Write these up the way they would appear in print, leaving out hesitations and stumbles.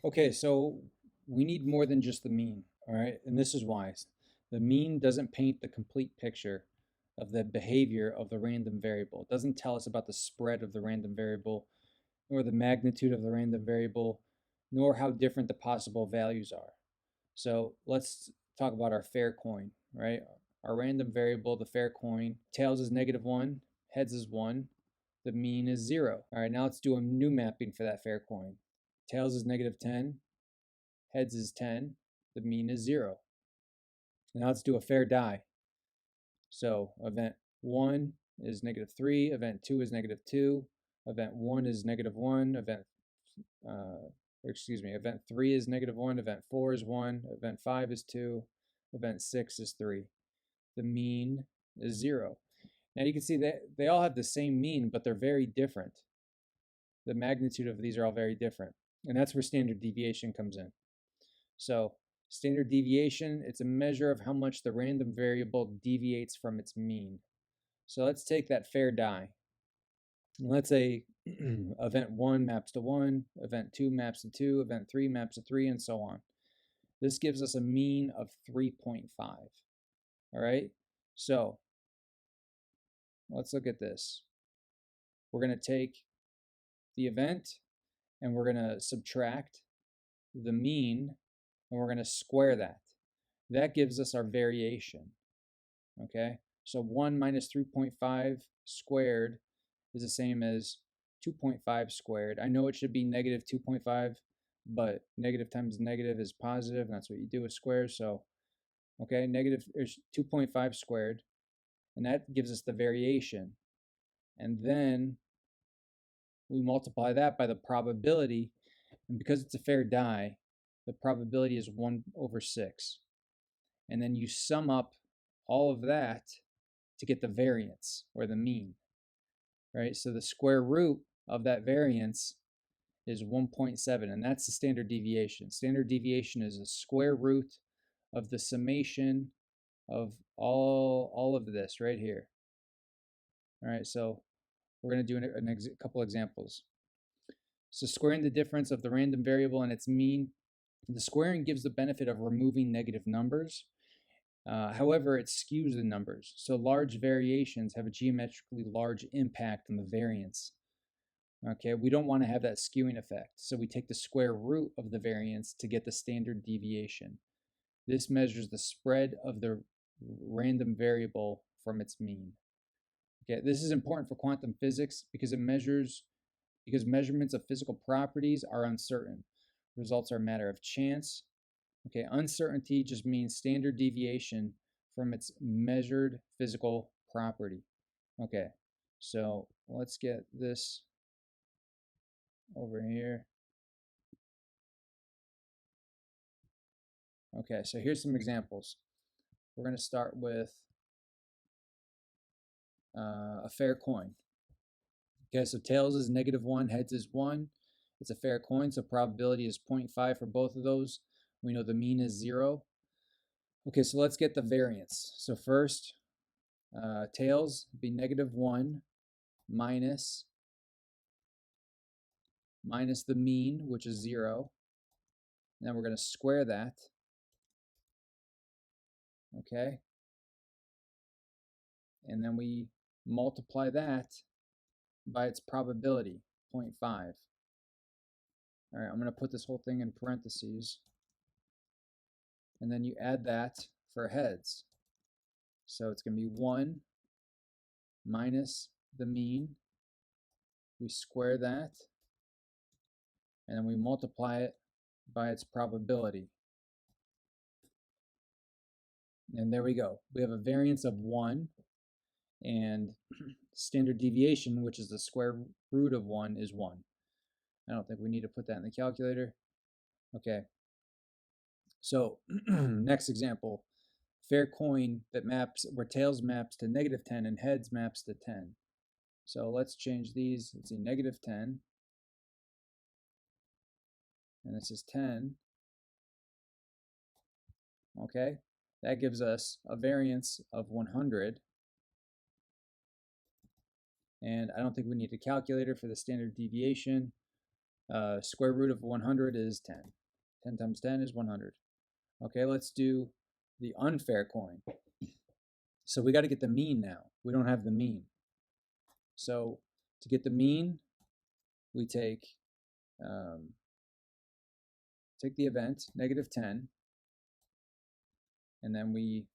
Okay, so we need more than just the mean, all right? And this is why. The mean doesn't paint the complete picture of the behavior of the random variable. It doesn't tell us about the spread of the random variable, nor the magnitude of the random variable, nor how different the possible values are. So let's talk about our fair coin, right? Our random variable, the fair coin, tails is -1, heads is 1, the mean is 0. All right, now let's do a new mapping for that fair coin. Tails is -10, heads is 10, the mean is 0. Now let's do a fair die. So event 1 is -3, event 2 is -2, event 1 is -1, event 3 is -1, event 4 is 1, event 5 is 2, event 6 is 3. The mean is 0. Now you can see that they all have the same mean, but they're very different. The magnitude of these are all very different. And that's where standard deviation comes in. So standard deviation, it's a measure of how much the random variable deviates from its mean. So let's take that fair die. Let's say event 1 maps to 1, event 2 maps to 2, event 3 maps to 3, and so on. This gives us a mean of 3.5. All right, so let's look at this. We're going to take the event and we're going to subtract the mean and we're going to square that. That gives us our variation. Okay, so 1 minus 3.5 squared is the same as 2.5 squared. I know it should be negative 2.5, but negative times negative is positive, and that's what you do with squares. So, okay, negative is 2.5 squared, and that gives us the variation. And then we multiply that by the probability, and because it's a fair die, the probability is 1/6. And then you sum up all of that to get the variance, or the mean, right? So the square root of that variance is 1.7, and that's the standard deviation. Standard deviation is the square root of the summation of all of this right here. All right, so we're going to do a couple examples. So squaring the difference of the random variable and its mean, the squaring gives the benefit of removing negative numbers. However, it skews the numbers, so large variations have a geometrically large impact on the variance. Okay, we don't want to have that skewing effect, so we take the square root of the variance to get the standard deviation. This measures the spread of the random variable from its mean. Okay, this is important for quantum physics because measurements of physical properties are uncertain. Results are a matter of chance. Okay, uncertainty just means standard deviation from its measured physical property. Okay, so let's get this over here. Okay, so here's some examples. We're going to start with a fair coin. Okay, so tails is -1, heads is 1. It's a fair coin, so probability is 0.5 for both of those. We know the mean is 0. Okay, so let's get the variance. So first, tails be -1 minus the mean, which is 0. Then we're going to square that. Okay, and then we multiply that by its probability, 0.5. All right, I'm going to put this whole thing in parentheses. And then you add that for heads. So it's going to be 1 minus the mean. We square that. And then we multiply it by its probability. And there we go. We have a variance of 1. And standard deviation, which is the square root of 1, is 1. I don't think we need to put that in the calculator. Okay. So next example, fair coin that maps, where tails maps to -10 and heads maps to 10. So let's change these. Let's see, -10, and this is 10. Okay, that gives us a variance of 100. And I don't think we need a calculator for the standard deviation. Square root of 100 is 10. 10 times 10 is 100. Okay, let's do the unfair coin. So we got to get the mean now. We don't have the mean. So to get the mean, we take the event, negative 10, and then we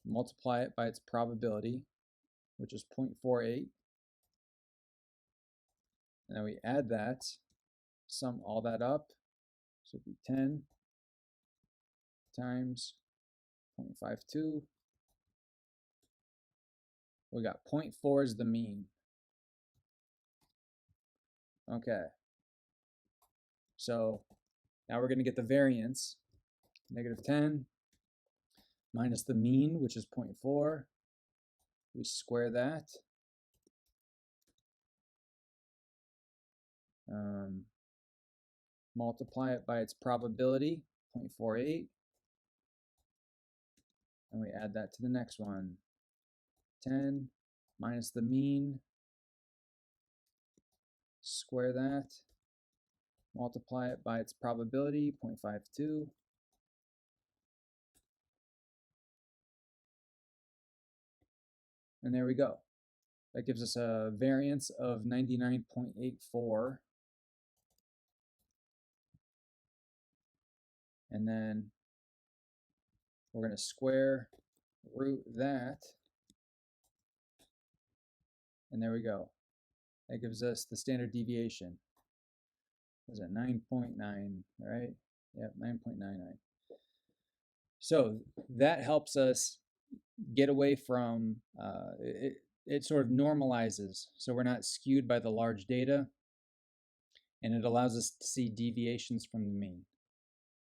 multiply it by its probability, which is 0.48. And then we add that, sum all that up. So it'd be 10 times 0.52. We got 0.4 is the mean. Okay. So now we're going to get the variance. Negative 10 minus the mean, which is 0.4. We square that. Multiply it by its probability, 0.48. And we add that to the next one. 10 minus the mean, square that, multiply it by its probability, 0.52. And there we go. That gives us a variance of 99.84. And then we're going to square root that. And there we go. That gives us the standard deviation. Was it 9.9, right? Yep, 9.99. So that helps us get away from, it sort of normalizes, so we're not skewed by the large data, and it allows us to see deviations from the mean.